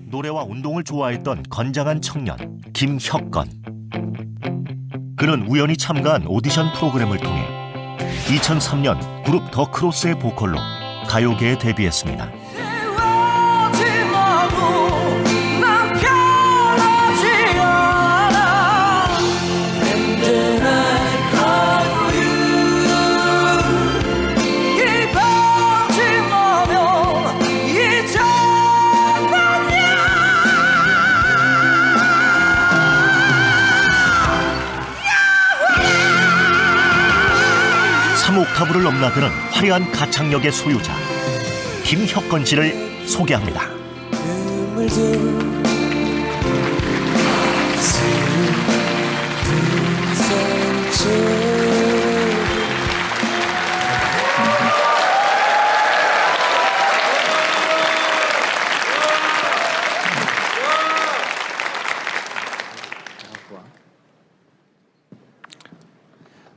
노래와 운동을 좋아했던 건장한 청년 김혁건. 그는 우연히 참가한 오디션 프로그램을 통해 2003년 그룹 더 크로스의 보컬로 가요계에 데뷔했습니다. 옥타브를 넘나드는 화려한 가창력의 소유자 김혁건 씨를 소개합니다.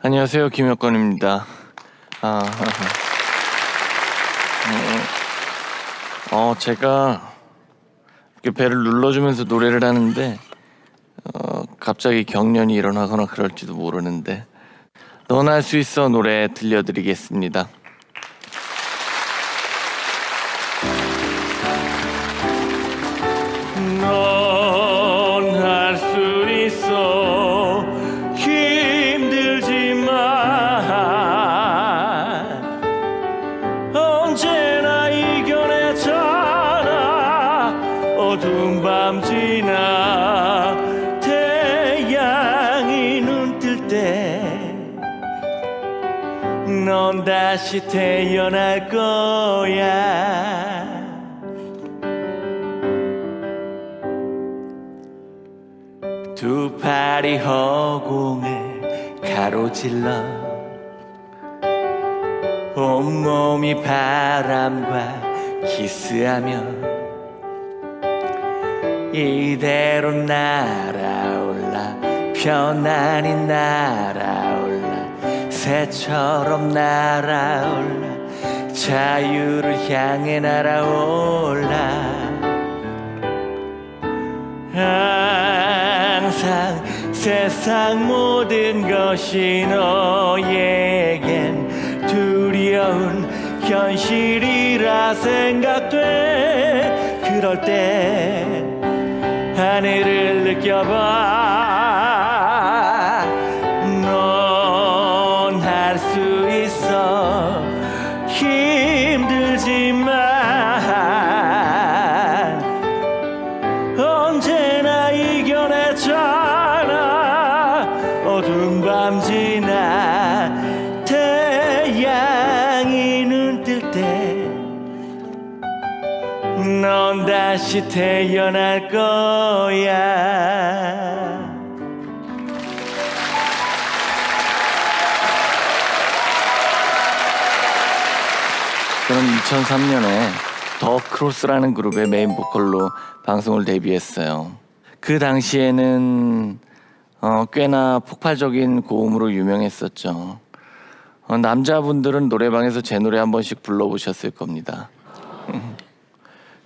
안녕하세요, 김혁건입니다. 제가 이렇게 배를 눌러주면서 노래를 하는데 갑자기 경련이 일어나거나 그럴지도 모르는데 넌 할 수 있어 노래 들려드리겠습니다. 넌 할 수 있어 힘들지만 언제나 이겨내잖아. 어두운 밤 지나 태양이 눈 뜰 때 넌 다시 태어날 거야. 두 팔이 허공을 가로질러 온몸이 바람과 키스하며 이대로 날아올라 편안히 날아올라 새처럼 날아올라 자유를 향해 날아올라. 항상 세상 모든 것이 너에겐 두려운 현실이라 생각돼. 그럴 때 하늘을 느껴봐. 넌 할 수 있어 힘들지만 언제나 이겨내잖아. 어두운 밤 지나 태양이 눈 뜰 때 넌 다시 태어날 거야. 저는 2003년에 더 크로스라는 그룹의 메인 보컬로 방송을 데뷔했어요. 그 당시에는 꽤나 폭발적인 고음으로 유명했었죠. 남자분들은 노래방에서 제 노래 한 번씩 불러보셨을 겁니다.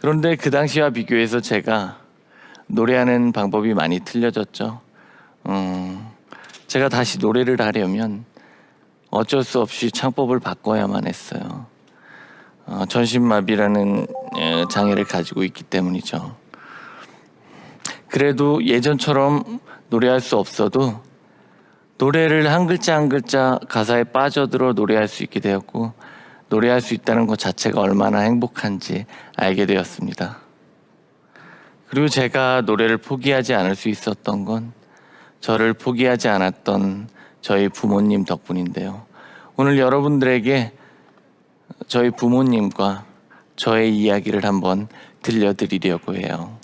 그런데 그 당시와 비교해서 제가 노래하는 방법이 많이 틀려졌죠. 제가 다시 노래를 하려면 어쩔 수 없이 창법을 바꿔야만 했어요. 전신마비라는 장애를 가지고 있기 때문이죠. 그래도 예전처럼 노래할 수 없어도 노래를 한 글자 한 글자 가사에 빠져들어 노래할 수 있게 되었고, 노래할 수 있다는 것 자체가 얼마나 행복한지 알게 되었습니다. 그리고 제가 노래를 포기하지 않을 수 있었던 건 저를 포기하지 않았던 저희 부모님 덕분인데요. 오늘 여러분들에게 저희 부모님과 저의 이야기를 한번 들려드리려고 해요.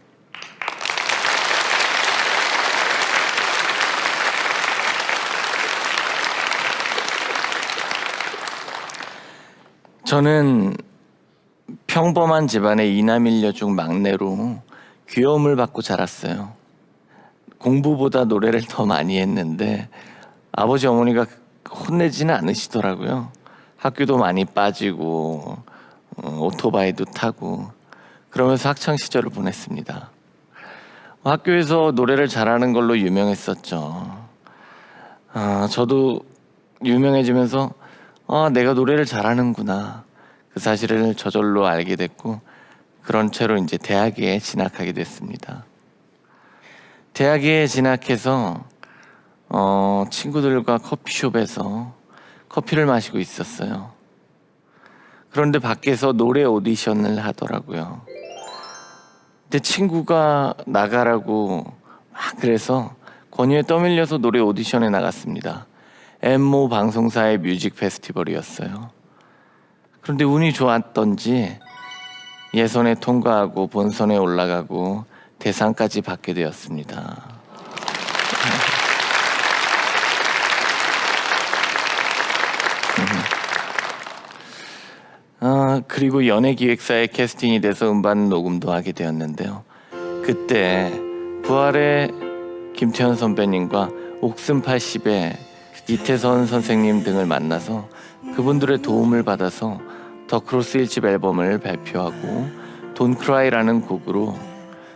저는 평범한 집안의 이남일녀 중 막내로 귀여움을 받고 자랐어요. 공부보다 노래를 더 많이 했는데 아버지 어머니가 혼내지는 않으시더라고요. 학교도 많이 빠지고 오토바이도 타고 그러면서 학창 시절을 보냈습니다. 학교에서 노래를 잘하는 걸로 유명했었죠. 저도 유명해지면서 내가 노래를 잘하는구나, 그 사실을 저절로 알게 됐고, 그런 채로 이제 대학에 진학하게 됐습니다. 대학에 진학해서 친구들과 커피숍에서 커피를 마시고 있었어요. 그런데 밖에서 노래 오디션을 하더라고요. 근데 친구가 나가라고 막 그래서 권유에 떠밀려서 노래 오디션에 나갔습니다. 엠모 방송사의 뮤직 페스티벌이었어요. 그런데 운이 좋았던지 예선에 통과하고 본선에 올라가고 대상까지 받게 되었습니다. 그리고 연예기획사에 캐스팅이 돼서 음반 녹음도 하게 되었는데요. 그때 부활의 김태현 선배님과 옥슨80의 이태선 선생님 등을 만나서 그분들의 도움을 받아서 더 크로스 1집 앨범을 발표하고 Don't Cry라는 곡으로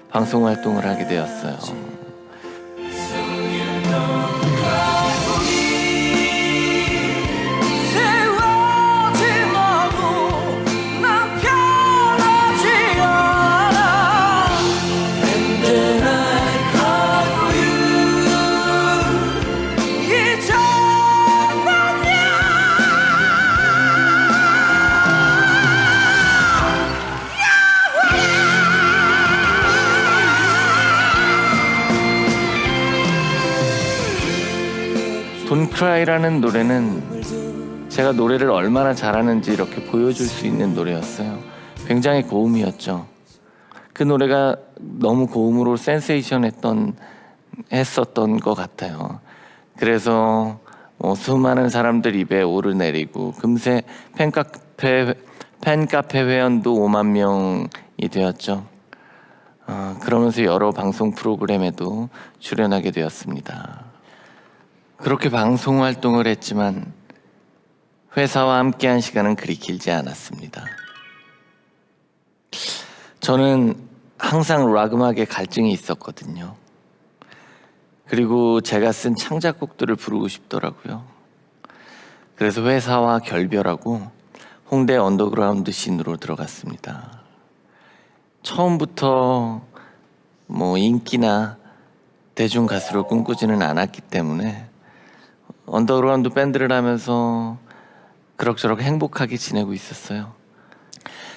방송 활동을 하게 되었어요. Don't Cry라는 노래는 제가 노래를 얼마나 잘하는지 이렇게 보여줄 수 있는 노래였어요. 굉장히 고음이었죠. 그 노래가 너무 고음으로 센세이션했던 것 같아요. 그래서 수많은 사람들 입에 오르내리고 금세 팬카페 회원도 5만 명이 되었죠. 그러면서 여러 방송 프로그램에도 출연하게 되었습니다. 그렇게 방송 활동을 했지만 회사와 함께한 시간은 그리 길지 않았습니다. 저는 항상 락 음악에 갈증이 있었거든요. 그리고 제가 쓴 창작곡들을 부르고 싶더라고요. 그래서 회사와 결별하고 홍대 언더그라운드 씬으로 들어갔습니다. 처음부터 인기나 대중 가수를 꿈꾸지는 않았기 때문에 언더그라운드 밴드를 하면서 그럭저럭 행복하게 지내고 있었어요.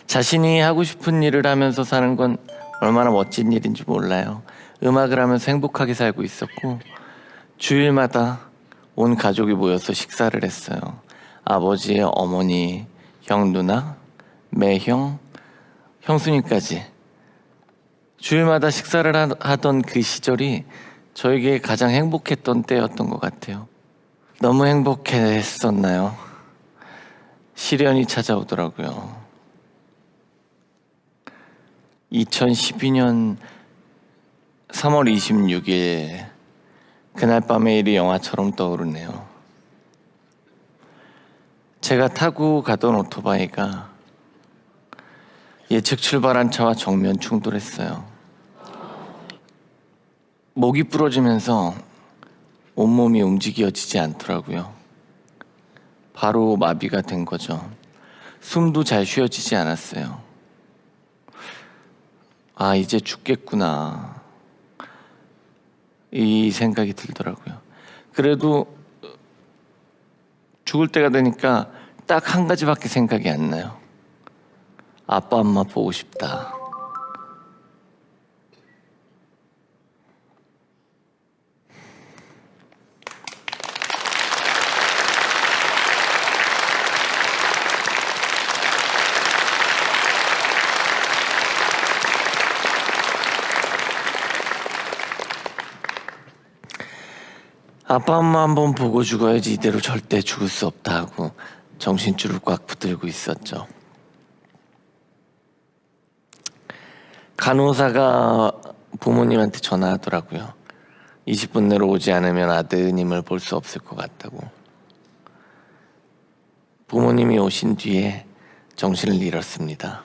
자신이 하고 싶은 일을 하면서 사는 건 얼마나 멋진 일인지 몰라요. 음악을 하면서 행복하게 살고 있었고, 주일마다 온 가족이 모여서 식사를 했어요. 아버지, 어머니, 형, 누나, 매형, 형수님까지. 주일마다 식사를 하던 그 시절이 저에게 가장 행복했던 때였던 것 같아요. 너무 행복했었나요? 시련이 찾아오더라고요. 2012년 3월 26일 그날 밤의 일이 영화처럼 떠오르네요. 제가 타고 가던 오토바이가 예측 출발한 차와 정면 충돌했어요. 목이 부러지면서 온몸이 움직여지지 않더라고요. 바로 마비가 된 거죠. 숨도 잘 쉬어지지 않았어요. 이제 죽겠구나, 이 생각이 들더라고요. 그래도 죽을 때가 되니까 딱 한 가지밖에 생각이 안 나요. 아빠 엄마 보고 싶다. 아빠 엄마 한번 보고 죽어야지, 이대로 절대 죽을 수 없다 하고 정신줄을 꽉 붙들고 있었죠. 간호사가 부모님한테 전화하더라고요. 20분 내로 오지 않으면 아드님을 볼 수 없을 것 같다고. 부모님이 오신 뒤에 정신을 잃었습니다.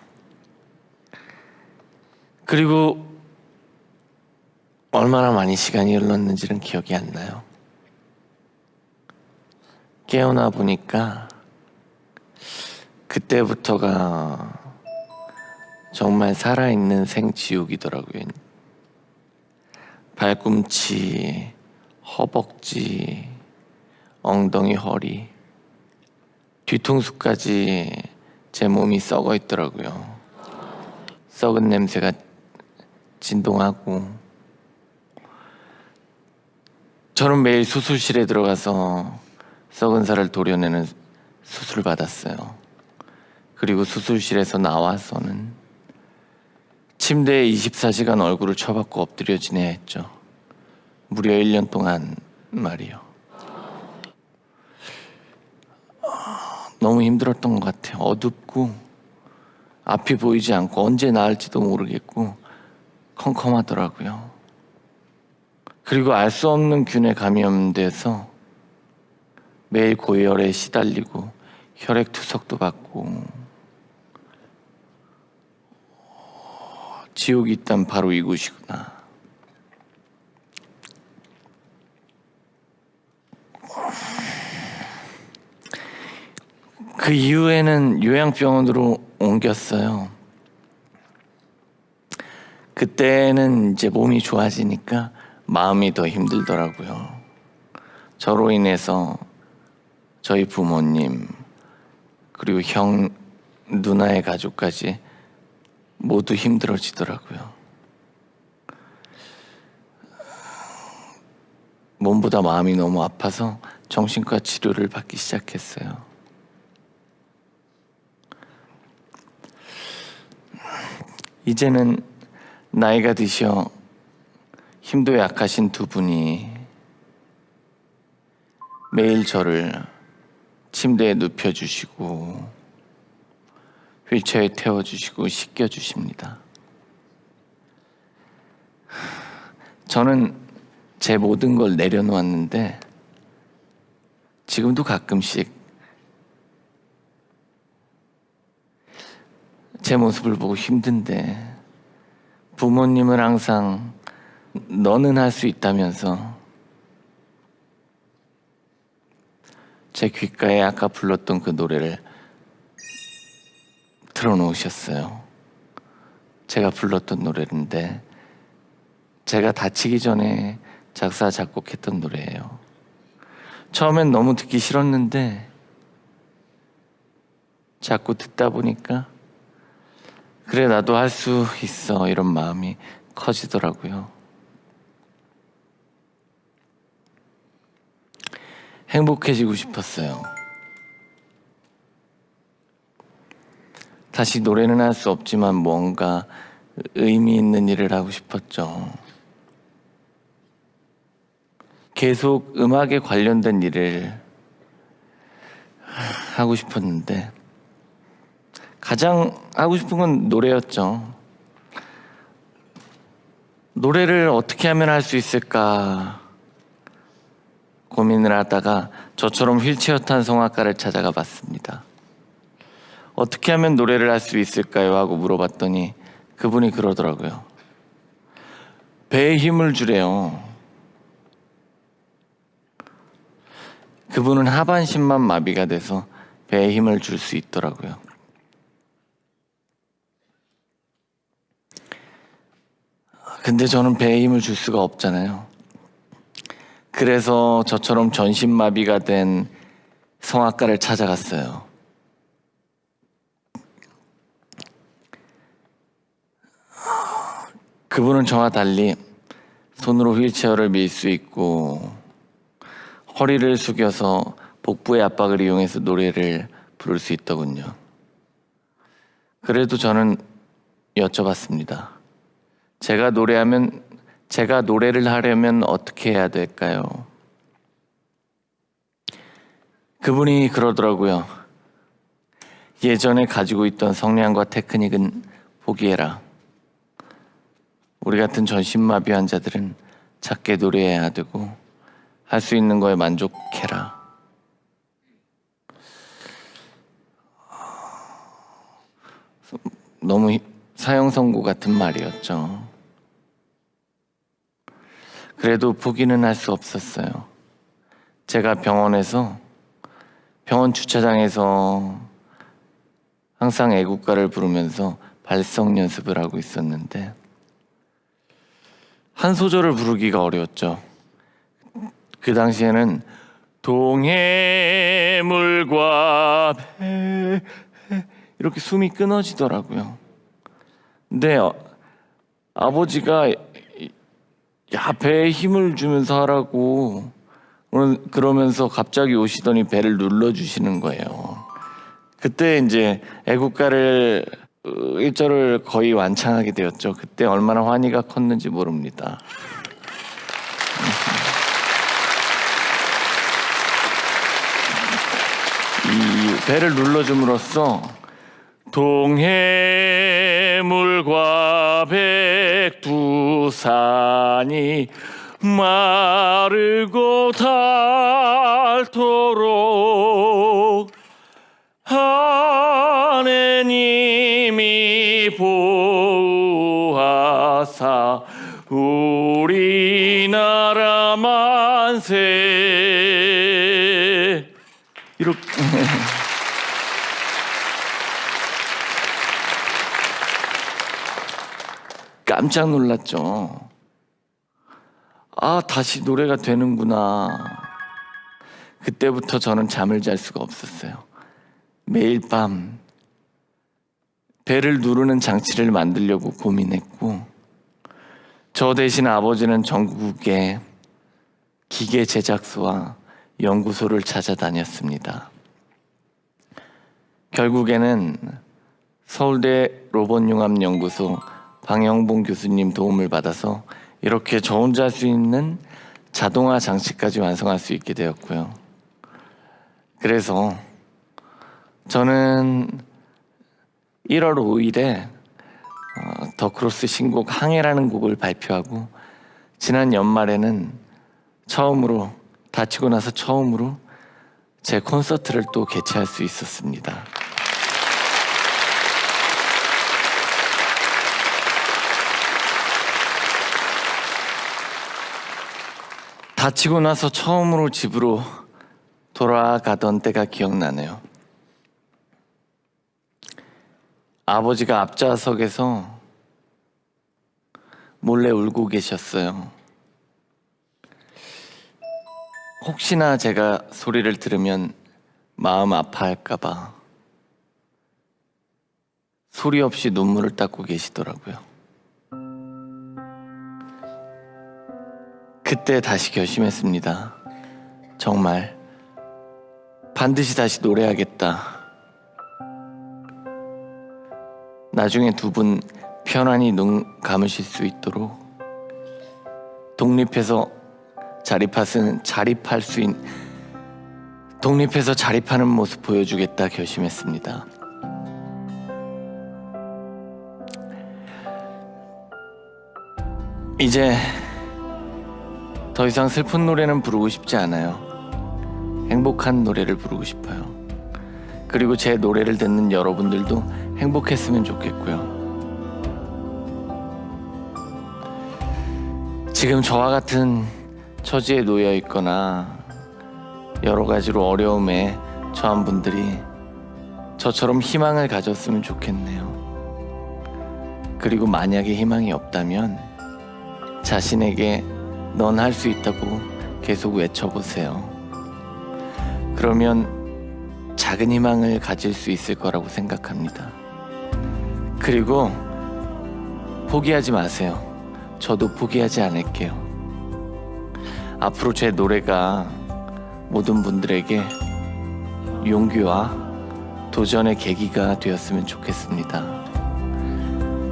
그리고 얼마나 많이 시간이 흘렀는지는 기억이 안 나요. 깨어나 보니까 그때부터가 정말 살아있는 생지옥이더라고요. 발꿈치, 허벅지, 엉덩이, 허리, 뒤통수까지 제 몸이 썩어 있더라고요. 썩은 냄새가 진동하고, 저는 매일 수술실에 들어가서 썩은 살을 도려내는 수술을 받았어요. 그리고 수술실에서 나와서는 침대에 24시간 얼굴을 쳐박고 엎드려 지내야 했죠. 무려 1년 동안 말이요. 너무 힘들었던 것 같아요. 어둡고 앞이 보이지 않고 언제 나을지도 모르겠고 컴컴하더라고요. 그리고 알 수 없는 균에 감염돼서 매일 고열에 시달리고 혈액 투석도 받고, 지옥이 있단 바로 이곳이구나. 그 이후에는 요양병원으로 옮겼어요. 그때는 이제 몸이 좋아지니까 마음이 더 힘들더라고요. 저로 인해서 저희 부모님, 그리고 형, 누나의 가족까지 모두 힘들어지더라고요. 몸보다 마음이 너무 아파서 정신과 치료를 받기 시작했어요. 이제는 나이가 드셔 힘도 약하신 두 분이 매일 저를 침대에 눕혀주시고 휠체어에 태워주시고 씻겨주십니다. 저는 제 모든 걸 내려놓았는데 지금도 가끔씩 제 모습을 보고 힘든데, 부모님은 항상 너는 할 수 있다면서 제 귓가에 아까 불렀던 그 노래를 틀어놓으셨어요. 제가 불렀던 노래인데 제가 다치기 전에 작사 작곡했던 노래예요. 처음엔 너무 듣기 싫었는데 자꾸 듣다 보니까 그래, 나도 할 수 있어, 이런 마음이 커지더라고요. 행복해지고 싶었어요. 다시 노래는 할 수 없지만 뭔가 의미 있는 일을 하고 싶었죠. 계속 음악에 관련된 일을 하고 싶었는데 가장 하고 싶은 건 노래였죠. 노래를 어떻게 하면 할 수 있을까 고민을 하다가 저처럼 휠체어 탄 성악가를 찾아가 봤습니다. 어떻게 하면 노래를 할 수 있을까요? 하고 물어봤더니 그분이 그러더라고요. 배에 힘을 주래요. 그분은 하반신만 마비가 돼서 배에 힘을 줄 수 있더라고요. 근데 저는 배에 힘을 줄 수가 없잖아요. 그래서 저처럼 전신마비가 된 성악가를 찾아갔어요. 그분은 저와 달리 손으로 휠체어를 밀 수 있고 허리를 숙여서 복부의 압박을 이용해서 노래를 부를 수 있더군요. 그래도 저는 여쭤봤습니다. 제가 노래를 하려면 어떻게 해야 될까요? 그분이 그러더라고요. 예전에 가지고 있던 성량과 테크닉은 포기해라. 우리 같은 전신마비 환자들은 작게 노래해야 되고 할 수 있는 거에 만족해라. 너무 사형 선고 같은 말이었죠. 그래도 포기는 할 수 없었어요. 제가 병원 주차장에서 항상 애국가를 부르면서 발성 연습을 하고 있었는데 한 소절을 부르기가 어려웠죠. 그 당시에는 동해물과 배 이렇게 숨이 끊어지더라고요. 근데 아버지가 야, 배에 힘을 주면서 하라고 그러면서 갑자기 오시더니 배를 눌러주시는 거예요. 그때 이제 애국가를 1절을 거의 완창하게 되었죠. 그때 얼마나 환희가 컸는지 모릅니다. 이 배를 눌러줌으로써 동해물과 백두산이 마르고 닳도록 하느님이 보호하사 우리나라 만세 이렇게 깜짝 놀랐죠. 아, 다시 노래가 되는구나. 그때부터 저는 잠을 잘 수가 없었어요. 매일 밤 배를 누르는 장치를 만들려고 고민했고, 저 대신 아버지는 전국의 기계 제작소와 연구소를 찾아다녔습니다. 결국에는 서울대 로봇융합연구소 방영봉 교수님 도움을 받아서 이렇게 저 혼자 할 수 있는 자동화 장치까지 완성할 수 있게 되었고요. 그래서 저는 1월 5일에 더 크로스 신곡 항해라는 곡을 발표하고, 지난 연말에는 다치고 나서 처음으로 제 콘서트를 또 개최할 수 있었습니다. 다치고 나서 처음으로 집으로 돌아가던 때가 기억나네요. 아버지가 앞좌석에서 몰래 울고 계셨어요. 혹시나 제가 소리를 들으면 마음 아파할까봐 소리 없이 눈물을 닦고 계시더라고요. 그때 다시 결심했습니다. 정말 반드시 다시 노래하겠다. 나중에 두 분 편안히 눈 감으실 수 있도록 독립해서 자립하는 모습 보여주겠다 결심했습니다. 이제 더 이상 슬픈 노래는 부르고 싶지 않아요. 행복한 노래를 부르고 싶어요. 그리고 제 노래를 듣는 여러분들도 행복했으면 좋겠고요. 지금 저와 같은 처지에 놓여 있거나 여러 가지로 어려움에 처한 분들이 저처럼 희망을 가졌으면 좋겠네요. 그리고 만약에 희망이 없다면 자신에게 넌 할 수 있다고 계속 외쳐보세요. 그러면 작은 희망을 가질 수 있을 거라고 생각합니다. 그리고 포기하지 마세요. 저도 포기하지 않을게요. 앞으로 제 노래가 모든 분들에게 용기와 도전의 계기가 되었으면 좋겠습니다.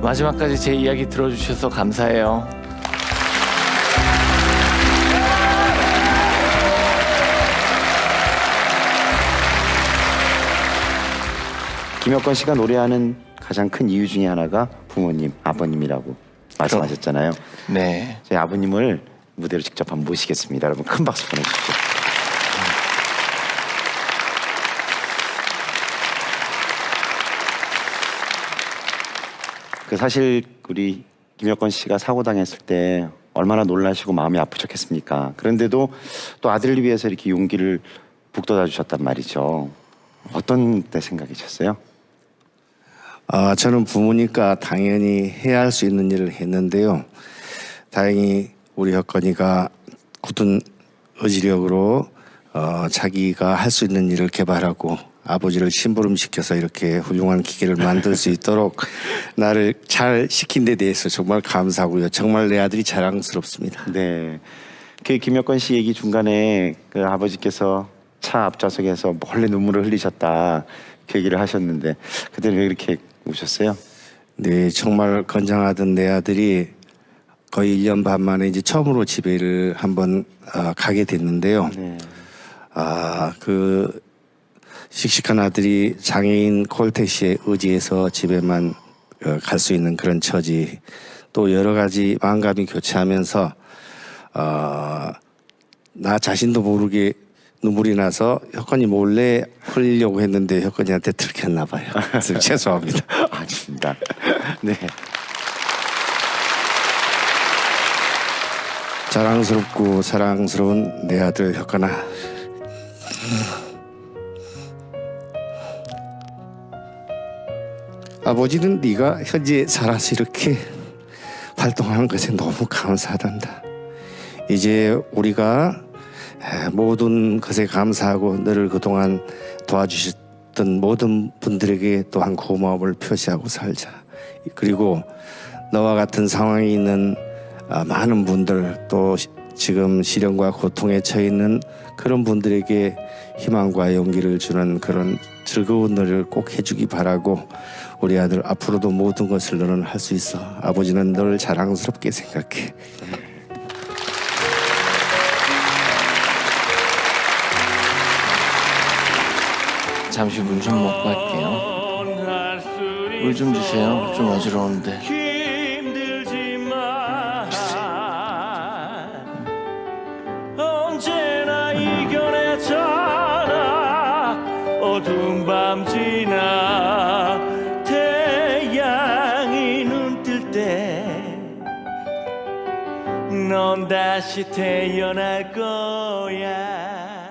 마지막까지 제 이야기 들어주셔서 감사해요. 김혁건 씨가 노래하는 가장 큰 이유 중에 하나가 부모님, 아버님이라고 말씀하셨잖아요. 네. 저희 아버님을 무대로 직접 한번 모시겠습니다. 여러분 큰 박수 보내주십시오. 그 사실 우리 김혁건 씨가 사고 당했을 때 얼마나 놀라시고 마음이 아프셨겠습니까? 그런데도 또 아들을 위해서 이렇게 용기를 북돋아 주셨단 말이죠. 어떤 때 생각이셨어요? 저는 부모니까 당연히 해야 할 수 있는 일을 했는데요. 다행히 우리 혁건이가 굳은 의지력으로 자기가 할 수 있는 일을 개발하고 아버지를 심부름시켜서 이렇게 훌륭한 기계를 만들 수 있도록 나를 잘 시킨 데 대해서 정말 감사하고요. 정말 내 아들이 자랑스럽습니다. 네. 그 김혁건 씨 얘기 중간에 그 아버지께서 차 앞좌석에서 몰래 눈물을 흘리셨다 그 얘기를 하셨는데 그때는 왜 이렇게 우셨어요? 네, 정말 건장하던 내 아들이 거의 1년 반 만에 이제 처음으로 집에를 한번 가게 됐는데요. 네. 그 씩씩한 아들이 장애인 콜택시에 의지해서 집에만 갈 수 있는 그런 처지, 또 여러 가지 마음감이 교차하면서 나 자신도 모르게 눈물이 나서 혁건이 몰래 흘리려고 했는데 혁건이한테 들켰나 봐요. 그래서 죄송합니다. 아닙니다. 네. 자랑스럽고 사랑스러운 내 아들 혁건아, 아버지는 네가 현재 살아서 이렇게 활동하는 것에 너무 감사하단다. 이제 우리가 모든 것에 감사하고 너를 그동안 도와주셨던 모든 분들에게 또한 고마움을 표시하고 살자. 그리고 너와 같은 상황에 있는 많은 분들, 또 지금 시련과 고통에 처해 있는 그런 분들에게 희망과 용기를 주는 그런 즐거운 일을 꼭 해주기 바라고, 우리 아들 앞으로도 모든 것을 너는 할 수 있어. 아버지는 널 자랑스럽게 생각해. 잠시 물 좀 먹고 할게요. 물 좀 주세요. 좀 어지러운데. 언제나 이겨내잖아. 어두운 밤 지나 태양이 눈 뜰 때 넌 다시 태어날 거야.